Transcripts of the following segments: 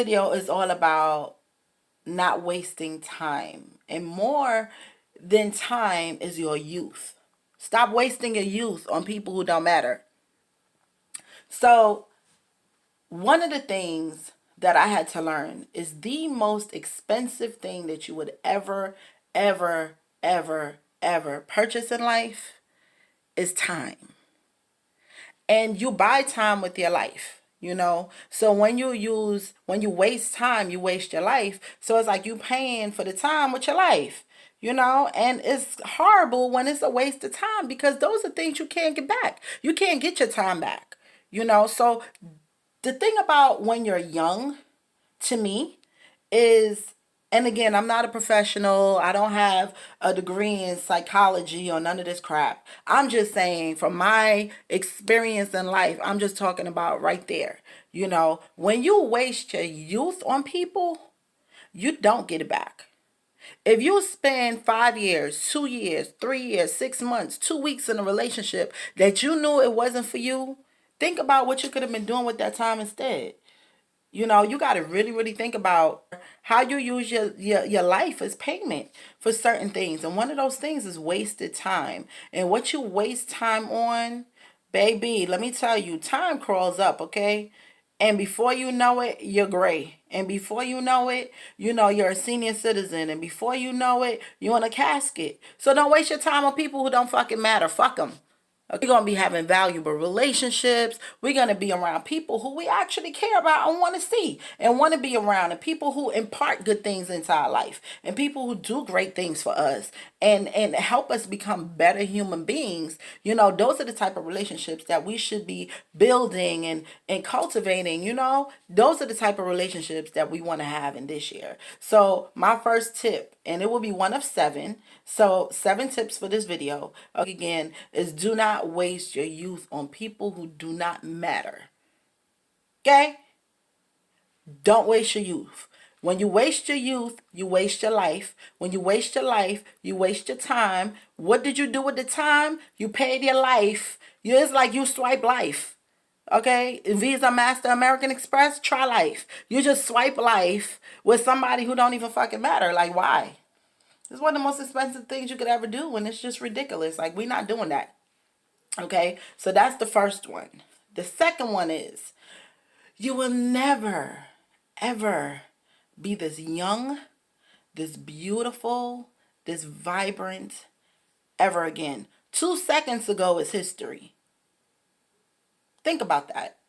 video is all about not wasting time. And more than time is your youth. Stop wasting your youth on people who don't matter. So, one of the things that I had to learn is the most expensive thing that you would ever, ever, ever, ever purchase in life is time. And you buy time with your life, you know. So when you waste time, you waste your life. So it's like you paying for the time with your life, you know. And it's horrible when it's a waste of time, because those are things you can't get back. You can't get your time back, you know. So the thing about when you're young, to me, is, and again, I'm not a professional. I don't have a degree in psychology or none of this crap. I'm just saying from my experience in life, I'm just talking about right there. You know, when you waste your youth on people, you don't get it back. If you spend 5 years, 2 years, 3 years, 6 months, 2 weeks in a relationship that you knew it wasn't for you, think about what you could have been doing with that time instead. You know, you got to really, really think about how you use your life as payment for certain things. And one of those things is wasted time. And what you waste time on, baby, let me tell you, time crawls up, okay? And before you know it, you're gray. And before you know it, you know, you're a senior citizen. And before you know it, you're in a casket. So don't waste your time on people who don't fucking matter. Fuck them. Okay, we're going to be having valuable relationships. We're going to be around people who we actually care about and want to see and want to be around, and people who impart good things into our life, and people who do great things for us and help us become better human beings. You know, those are the type of relationships that we should be building and cultivating. You know, those are the type of relationships that we want to have in this year. So my first tip, and it will be one of seven. So 7 tips for this video, again, is do not waste your youth on people who do not matter. Okay? Don't waste your youth. When you waste your youth, you waste your life. When you waste your life, you waste your time. What did you do with the time? You paid your life. It's like you swipe life. Okay? Visa, Master, American Express, try life. You just swipe life with somebody who don't even fucking matter. Like, why? It's one of the most expensive things you could ever do, and it's just ridiculous. Like, we're not doing that. Okay? So that's the first one. The second one is, you will never, ever be this young, this beautiful, this vibrant ever again. 2 seconds ago is history. Think about that.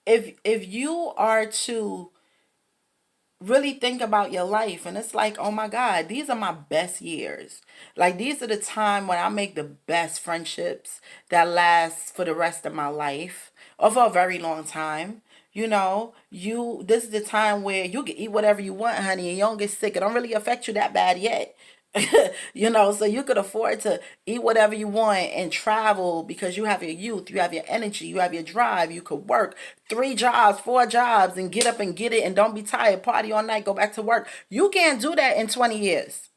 If you are to really think about your life, and it's like, oh my God, these are my best years. Like, these are the time when I make the best friendships that last for the rest of my life or for a very long time. You know, this is the time where you can eat whatever you want, honey, and you don't get sick. It don't really affect you that bad yet. You know, so you could afford to eat whatever you want and travel because you have your youth, you have your energy, you have your drive. You could work 3 jobs, 4 jobs, and get up and get it, and don't be tired, party all night, go back to work. You can't do that in 20 years.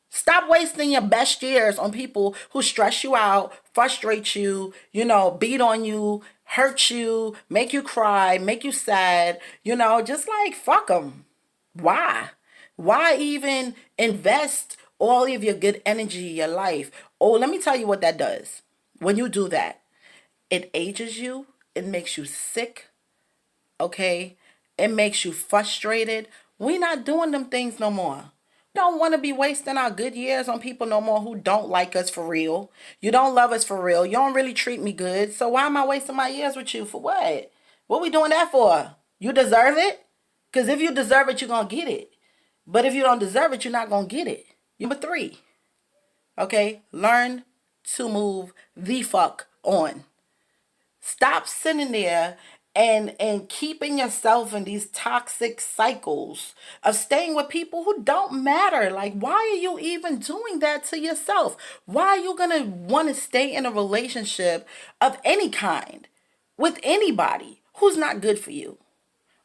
Stop wasting your best years on people who stress you out, frustrate you, you know, beat on you, hurt you, make you cry, make you sad, you know, just like fuck them. Why? Why even invest all of your good energy, your life? Oh, let me tell you what that does. When you do that, it ages you, it makes you sick, okay? It makes you frustrated. We're not doing them things no more. Don't want to be wasting our good years on people no more who don't like us for real. You don't love us for real. You don't really treat me good. So why am I wasting my years with you? For what? What we doing that for? You deserve it? Because if you deserve it, you're going to get it. But if you don't deserve it, you're not going to get it. Number 3, okay? Learn to move the fuck on. Stop sitting there and keeping yourself in these toxic cycles of staying with people who don't matter. Like, why are you even doing that to yourself? Why are you going to want to stay in a relationship of any kind with anybody who's not good for you?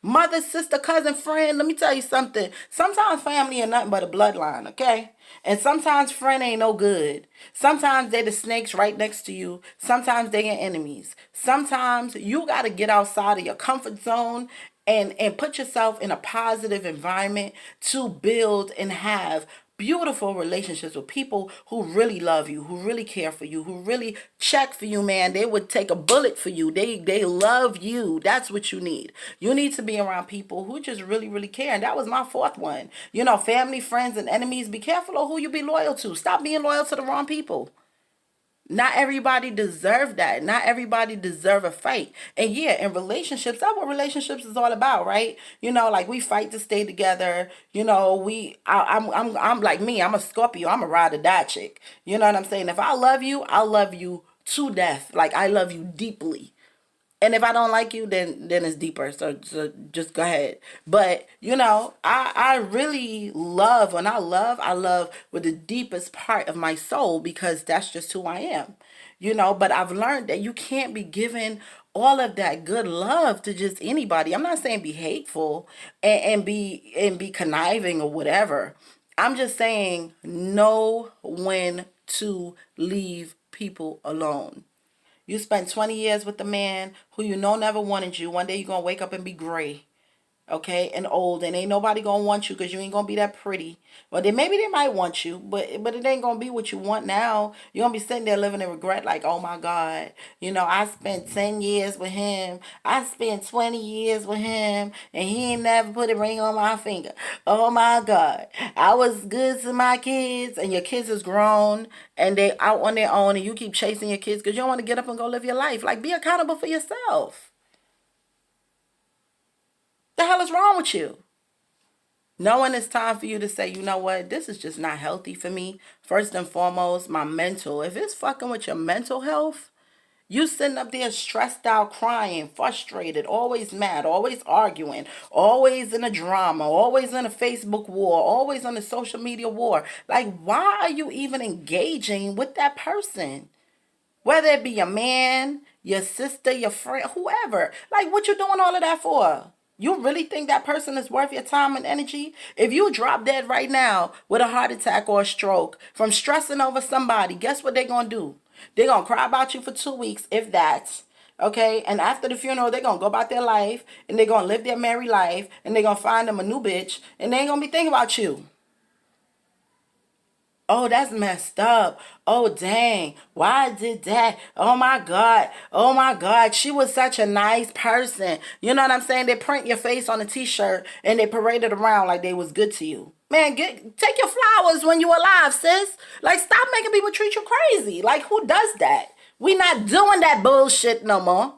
Mother, sister, cousin, friend, let me tell you something. Sometimes family ain't nothing but a bloodline, okay? And sometimes friend ain't no good. Sometimes they the snakes right next to you. Sometimes they your enemies. Sometimes you got to get outside of your comfort zone and put yourself in a positive environment to build and have beautiful relationships with people who really love you, who really care for you, who really check for you, man. They would take a bullet for you. They love you. That's what you need. You need to be around people who just really, really care. And that was my fourth one. You know, family, friends, and enemies. Be careful of who you be loyal to. Stop being loyal to the wrong people. Not everybody deserve that. Not everybody deserve a fight. And yeah, in relationships, that's what relationships is all about, right? You know, like we fight to stay together. You know, I'm like me. I'm a Scorpio. I'm a ride or die chick. You know what I'm saying? If I love you to death. Like I love you deeply. And if I don't like you, then it's deeper. So just go ahead. But you know, I really love, when I love with the deepest part of my soul, because that's just who I am. You know, but I've learned that you can't be giving all of that good love to just anybody. I'm not saying be hateful and be conniving or whatever. I'm just saying know when to leave people alone. You spent 20 years with a man who you know never wanted you. One day you're going to wake up and be gray, okay, and old, and ain't nobody gonna want you because you ain't gonna be that pretty. Well, then maybe they might want you, but it ain't gonna be what you want now. You're gonna be sitting there living in regret, like, oh my God, you know, I spent 10 years with him, I spent 20 years with him, and he ain't never put a ring on my finger. Oh my God, I was good to my kids, and your kids is grown and they out on their own, and you keep chasing your kids because you don't want to get up and go live your life. Like, be accountable for yourself. The hell is wrong with you? Knowing it's time for you to say, you know what, this is just not healthy for me. First and foremost, my mental. If it's fucking with your mental health, you sitting up there stressed out, crying, frustrated, always mad, always arguing, always in a drama, always in a Facebook war, always on a social media war. Like, why are you even engaging with that person? Whether it be your man, your sister, your friend, whoever. Like, what you doing all of that for? You really think that person is worth your time and energy? If you drop dead right now with a heart attack or a stroke from stressing over somebody, guess what they're going to do? They're going to cry about you for 2 weeks, if that. Okay? And after the funeral, they're going to go about their life, and they're going to live their merry life, and they're going to find them a new bitch, and they ain't going to be thinking about you. Oh, that's messed up. Oh, dang. Why I did that? Oh, my God. Oh, my God. She was such a nice person. You know what I'm saying? They print your face on a t-shirt and they parade it around like they was good to you. Man, take your flowers when you alive, sis. Like, stop making people treat you crazy. Like, who does that? We not doing that bullshit no more.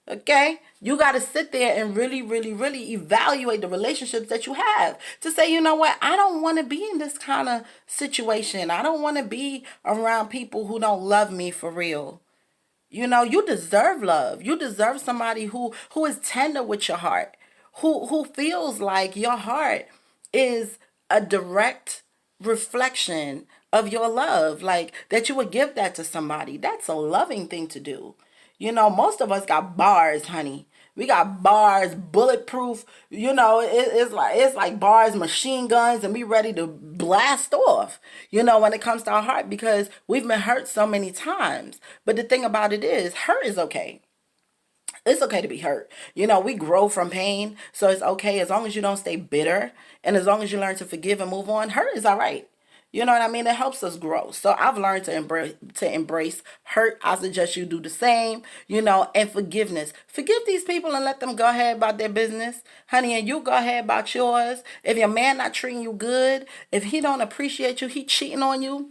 Okay? You got to sit there and really, really, really evaluate the relationships that you have to say, you know what? I don't want to be in this kind of situation. I don't want to be around people who don't love me for real. You know, you deserve love. You deserve somebody who is tender with your heart, who feels like your heart is a direct reflection of your love, like that you would give that to somebody. That's a loving thing to do. You know, most of us got bars, honey. We got bars, bulletproof. You know, it's like bars, machine guns, and we ready to blast off. You know, when it comes to our heart, because we've been hurt so many times. But the thing about it is, hurt is okay. It's okay to be hurt. You know, we grow from pain, so it's okay as long as you don't stay bitter, and as long as you learn to forgive and move on. Hurt is all right. You know what I mean? It helps us grow. So I've learned to embrace hurt. I suggest you do the same, you know, and forgiveness. Forgive these people and let them go ahead about their business. Honey, and you go ahead about yours. If your man not treating you good, if he don't appreciate you, he cheating on you,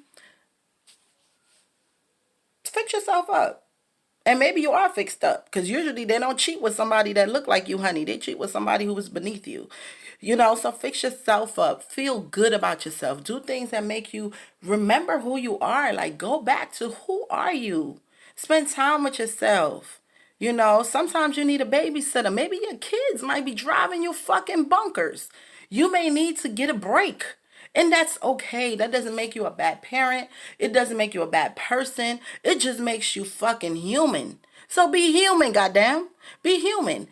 fix yourself up. And maybe you are fixed up, because usually they don't cheat with somebody that look like you, honey. They cheat with somebody who is beneath you. You know, so fix yourself up. Feel good about yourself. Do things that make you remember who you are. Like, go back to who are you. Spend time with yourself. You know, sometimes you need a babysitter. Maybe your kids might be driving you fucking bunkers. You may need to get a break. And that's okay. That doesn't make you a bad parent. It doesn't make you a bad person. It just makes you fucking human. So be human, goddamn. Be human.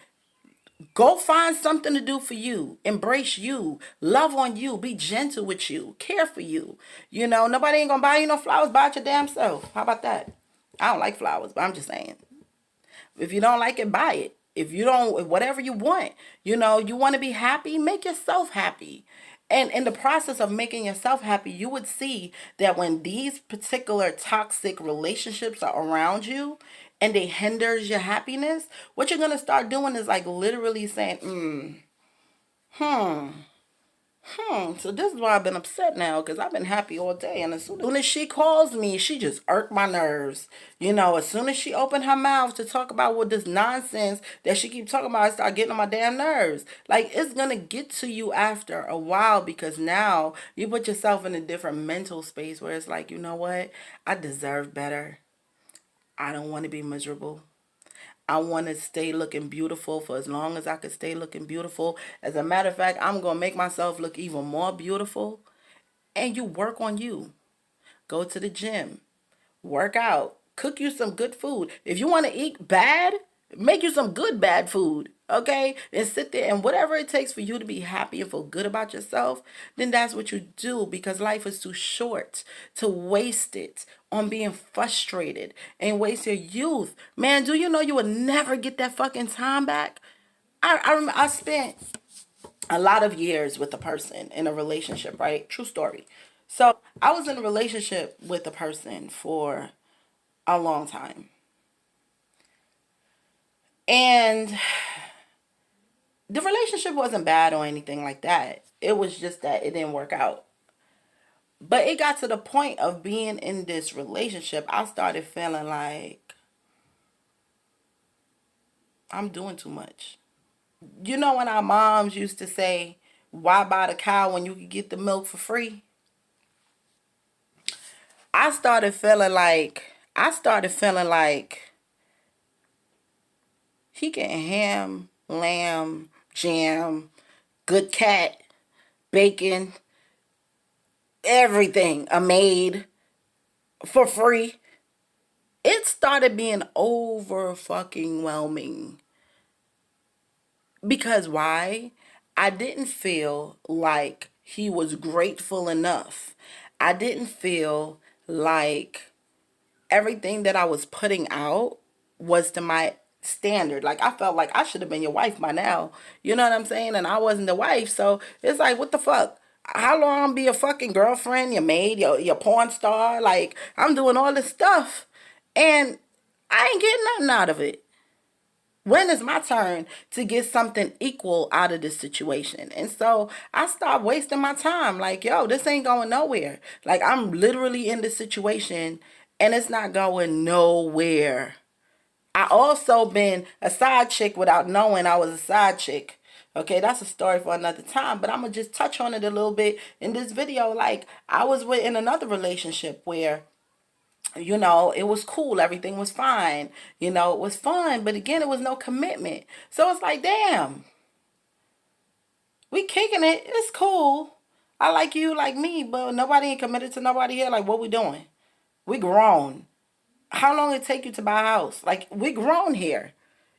Go find something to do for you. Embrace you. Love on you. Be gentle with you. Care for you. You know, nobody ain't gonna buy you no flowers. Buy it your damn self. How about that? I don't like flowers, but I'm just saying. If you don't like it, buy it. If you don't, whatever you want, you want to be happy, make yourself happy. And in the process of making yourself happy, you would see that when these particular toxic relationships are around you and they hinders your happiness, what you're going to start doing is like literally saying, so this is why I've been upset now, because I've been happy all day. And as soon as she calls me, she just irked my nerves. As soon as she opened her mouth to talk about what this nonsense that she keep talking about, I start getting on my damn nerves. Like, it's going to get to you after a while, because now you put yourself in a different mental space where it's like, you know what? I deserve better. I don't want to be miserable. I want to stay looking beautiful for as long as I could stay looking beautiful. As a matter of fact, I'm going to make myself look even more beautiful. And you work on you. Go to the gym. Work out. Cook you some good food. If you want to eat bad, make you some good bad food. Okay? And sit there, and whatever it takes for you to be happy and feel good about yourself, then that's what you do, because life is too short to waste it on being frustrated and waste your youth. Man, do you know you will never get that fucking time back? I spent a lot of years with a person in a relationship, right? True story. So I was in a relationship with a person for a long time. And the relationship wasn't bad or anything like that. It was just that it didn't work out. But it got to the point of being in this relationship, I started feeling like I'm doing too much. When our moms used to say, why buy the cow when you could get the milk for free? I started feeling like he getting ham, lamb, jam, good cat, bacon, everything, a maid for free. It started being over fucking whelming. Because why? I didn't feel like he was grateful enough. I didn't feel like everything that I was putting out was to my standard. Like, I felt like I should have been your wife by now. You know what I'm saying? And I wasn't the wife. So it's like, what the fuck? How long be a fucking girlfriend, your maid, your porn star? Like, I'm doing all this stuff. And I ain't getting nothing out of it. When is my turn to get something equal out of this situation? And so I stopped wasting my time. Like, yo, this ain't going nowhere. Like, I'm literally in this situation and it's not going nowhere. I also been a side chick without knowing I was a side chick. Okay, that's a story for another time, but I'm going to just touch on it a little bit in this video. Like, I was in another relationship where it was cool. Everything was fine. It was fun. But again, it was no commitment. So it's like, damn, we kicking it. It's cool. I like you, like me, but nobody ain't committed to nobody here. Like, what we doing? We grown. How long it take you to buy a house? Like, we grown here.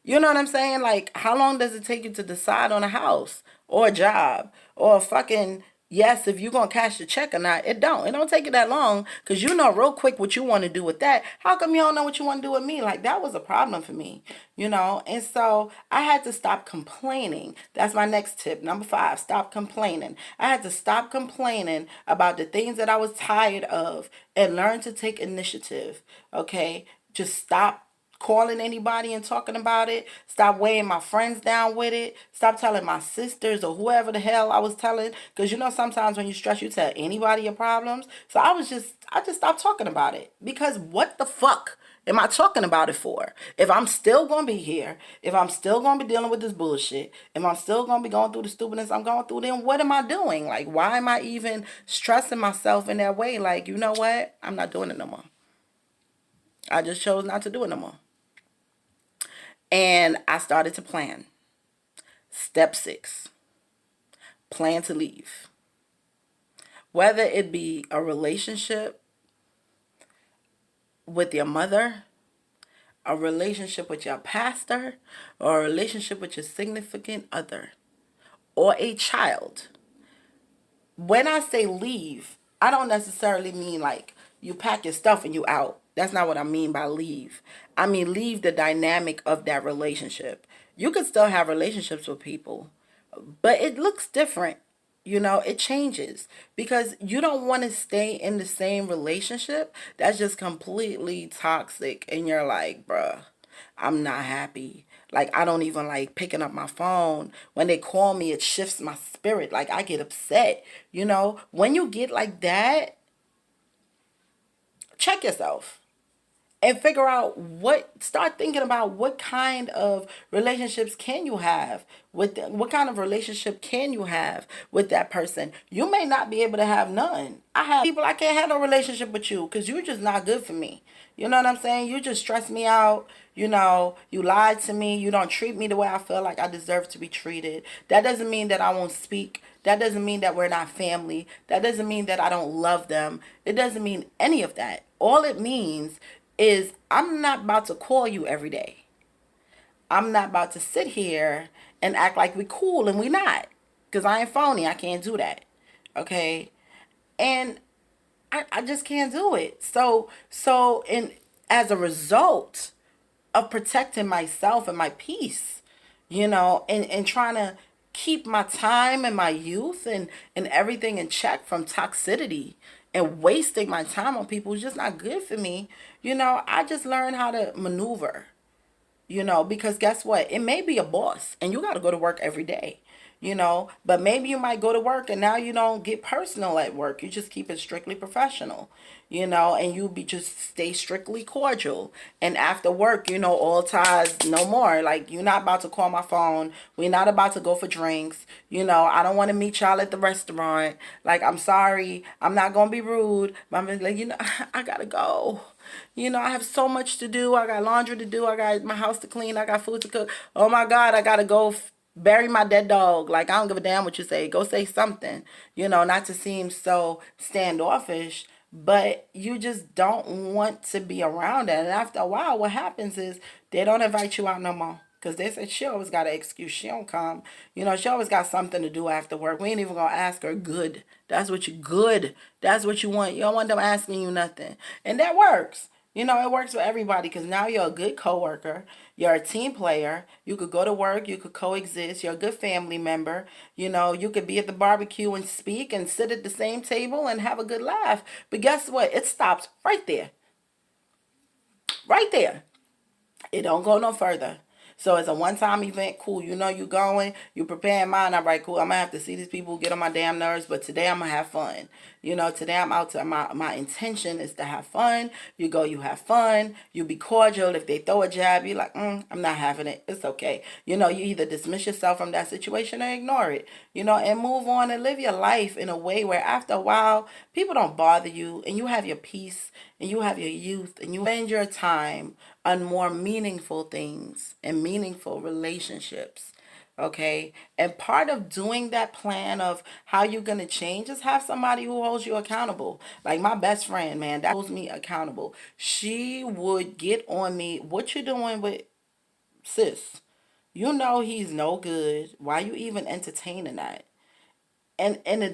You know what I'm saying? Like, how long does it take you to decide on a house or a job or a fucking yes, if you're gonna cash the check or not? It don't take you that long, because you know real quick what you want to do with that. How come you don't know what you want to do with me? Like, that was a problem for me. And so I had to stop complaining. That's my next tip. Number 5, stop complaining. I had to stop complaining about the things that I was tired of and learn to take initiative. Okay, just stop calling anybody and talking about it. Stop weighing my friends down with it. Stop telling my sisters or whoever the hell I was telling. Because sometimes when you stress, you tell anybody your problems. So I just stopped talking about it. Because what the fuck am I talking about it for? If I'm still going to be here, if I'm still going to be dealing with this bullshit, if I'm still going to be going through the stupidness I'm going through, then what am I doing? Like, why am I even stressing myself in that way? Like, you know what? I'm not doing it no more. I just chose not to do it no more. And I started to plan. Step 6, plan to leave. Whether it be a relationship with your mother, a relationship with your pastor, or a relationship with your significant other, or a child. When I say leave, I don't necessarily mean like you pack your stuff and you out. That's not what I mean by leave. I mean leave the dynamic of that relationship. You could still have relationships with people, but it looks different. It changes because you don't want to stay in the same relationship that's just completely toxic and you're like, bruh, I'm not happy. Like, I don't even like picking up my phone. When they call me, it shifts my spirit. Like, I get upset. When you get like that, check yourself and figure out start thinking about what kind of relationships can you have what kind of relationship can you have with that person. You may not be able to have none. I have people, I can't have no relationship with you because you're just not good for me. You know what I'm saying? You just stress me out. You lied to me. You don't treat me the way I feel like I deserve to be treated. That doesn't mean that I won't speak. That doesn't mean that we're not family. That doesn't mean that I don't love them. It doesn't mean any of that. All it means is I'm not about to call you every day. I'm not about to sit here and act like we cool and we not. Because I ain't phony. I can't do that. Okay? And I just can't do it. And as a result of protecting myself and my peace, and trying to keep my time and my youth and everything in check from toxicity and wasting my time on people who's just not good for me, I just learned how to maneuver. Because guess what? It may be a boss and you got to go to work every day, but maybe you might go to work and now you don't get personal at work. You just keep it strictly professional, and you be just stay strictly cordial. And after work, all ties no more. Like, you're not about to call my phone. We're not about to go for drinks. I don't want to meet y'all at the restaurant. Like, I'm sorry. I'm not going to be rude. But I'm like, I got to go. I have so much to do. I got laundry to do. I got my house to clean. I got food to cook. Oh my God, I got to go bury my dead dog. Like, I don't give a damn what you say. Go say something, not to seem so standoffish, but you just don't want to be around it. And after a while, what happens is they don't invite you out no more. Because they said she always got an excuse. She don't come. She always got something to do after work. We ain't even going to ask her. Good. That's what you good. That's what you want. You don't want them asking you nothing. And that works. It works for everybody because now you're a good coworker. You're a team player. You could go to work. You could coexist. You're a good family member. You could be at the barbecue and speak and sit at the same table and have a good laugh. But guess what? It stops right there. Right there. It don't go no further. So it's a one-time event. Cool. You going. You preparing mine. All right, cool. I'm going to have to see these people get on my damn nerves. But today I'm going to have fun. Today I'm out to, my intention is to have fun. You go, you have fun. You be cordial. If they throw a jab, you like, I'm not having it. It's okay. You either dismiss yourself from that situation or ignore it. And move on and live your life in a way where after a while, people don't bother you and you have your peace and you have your youth and you spend your time on more meaningful things and meaningful relationships. Okay. And part of doing that plan of how you're going to change is have somebody who holds you accountable. Like my best friend, man, that holds me accountable. She would get on me. What you doing with sis? He's no good. Why you even entertaining that?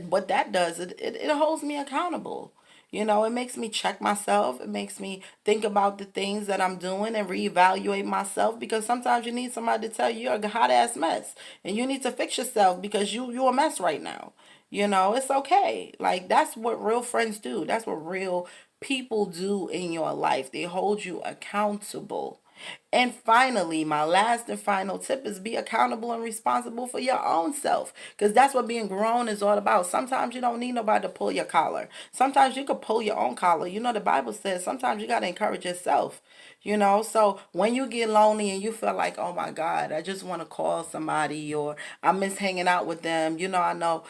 What that does, it holds me accountable. It makes me check myself. It makes me think about the things that I'm doing and reevaluate myself, because sometimes you need somebody to tell you you're a hot ass mess and you need to fix yourself because you're a mess right now. It's okay. Like, that's what real friends do. That's what real people do in your life. They hold you accountable. And finally, my last and final tip is be accountable and responsible for your own self. Because that's what being grown is all about. Sometimes you don't need nobody to pull your collar. Sometimes you could pull your own collar. The Bible says sometimes you got to encourage yourself. So when you get lonely and you feel like, oh my God, I just want to call somebody, or I miss hanging out with them. I know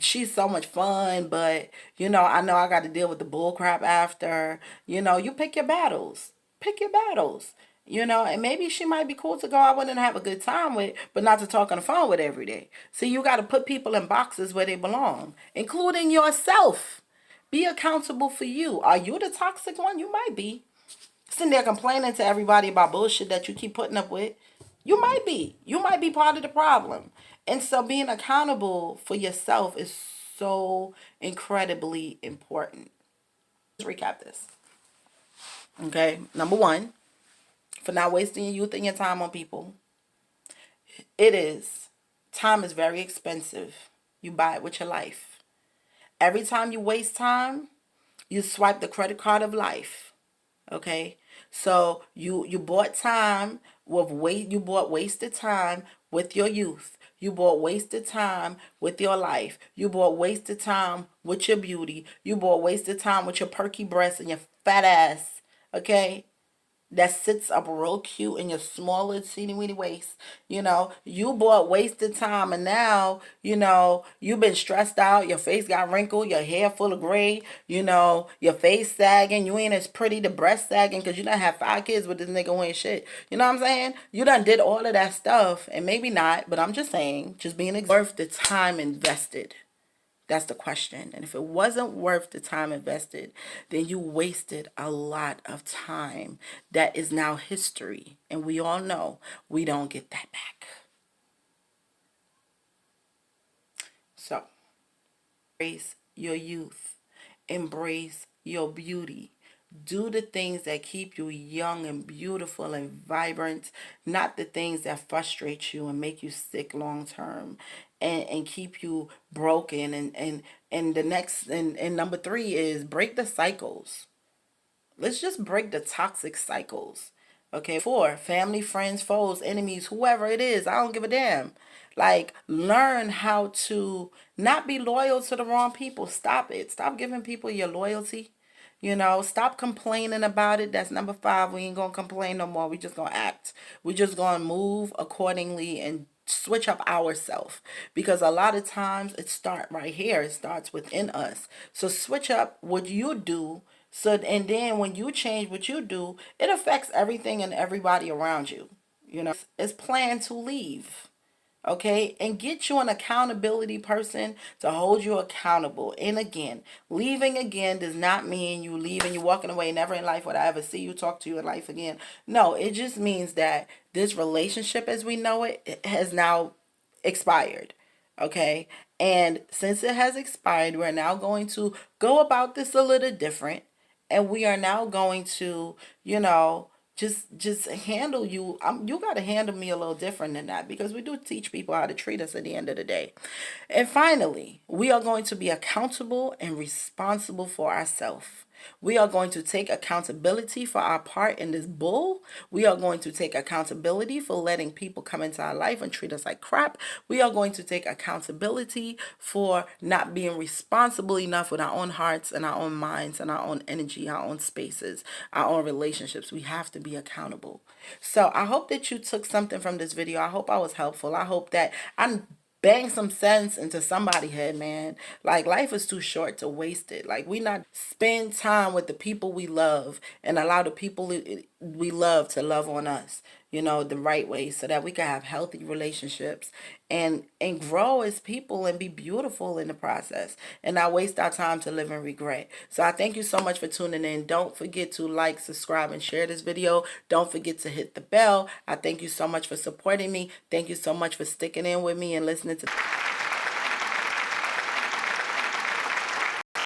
she's so much fun, but, I know I got to deal with the bull crap after. You pick your battles. Pick your battles. And maybe she might be cool to go out with and have a good time with, but not to talk on the phone with every day. See, you got to put people in boxes where they belong, including yourself. Be accountable for you. Are you the toxic one? You might be. Sitting there complaining to everybody about bullshit that you keep putting up with. You might be. You might be part of the problem. And so being accountable for yourself is so incredibly important. Let's recap this. Okay. Number one, for not wasting your youth and your time on people. It is. Time is very expensive. You buy it with your life. Every time you waste time, you swipe the credit card of life. Okay? So you bought time with you bought wasted time with your youth. You bought wasted time with your life. You bought wasted time with your beauty. You bought wasted time with your perky breasts and your fat ass. Okay? That sits up real cute in your smaller teeny weeny waist. You bought wasted time, and now, you've been stressed out. Your face got wrinkled, your hair full of gray, your face sagging. You ain't as pretty, the breast sagging, because you done have 5 kids with this nigga who ain't shit. You know what I'm saying? You done did all of that stuff, and maybe not, but I'm just saying, just being worth the time invested. That's the question. And if it wasn't worth the time invested, then you wasted a lot of time that is now history. And we all know we don't get that back. So, embrace your youth, embrace your beauty. Do the things that keep you young and beautiful and vibrant, not the things that frustrate you and make you sick long term and keep you broken. And the next, and number three is break the cycles. Let's just break the toxic cycles. Okay. Four, family, friends, foes, enemies, whoever it is, I don't give a damn. Like, learn how to not be loyal to the wrong people. Stop it. Stop giving people your loyalty. Stop complaining about it. That's number five. We ain't gonna complain no more. We just gonna act. We just gonna move accordingly and switch up ourselves, because a lot of times it starts right here. It starts within us. So switch up what you do. So, and then when you change what you do, it affects everything and everybody around you. It's planned to leave. Okay, and get you an accountability person to hold you accountable. And again, leaving again does not mean you leaving, you walking away. Never in life would I ever see you, talk to you in life again. No, it just means that this relationship as we know it has now expired. Okay, and since it has expired, we're now going to go about this a little different, and we are now going to, just handle you. You got to handle me a little different than that, because we do teach people how to treat us at the end of the day. And finally, we are going to be accountable and responsible for ourselves. We are going to take accountability for our part in this bull. We are going to take accountability for letting people come into our life and treat us like crap. We are going to take accountability for not being responsible enough with our own hearts and our own minds and our own energy, our own spaces, our own relationships. We have to be accountable. So I hope that you took something from this video. I hope I was helpful. I hope that I bang some sense into somebody's head, man. Like, life is too short to waste it. Like, we not spend time with the people we love and allow the people we love to love on us, the right way, so that we can have healthy relationships and grow as people and be beautiful in the process, and not waste our time to live in regret. So I thank you so much for tuning in. Don't forget to like, subscribe, and share this video. Don't forget to hit the bell. I thank you so much for supporting me. Thank you so much for sticking in with me and listening to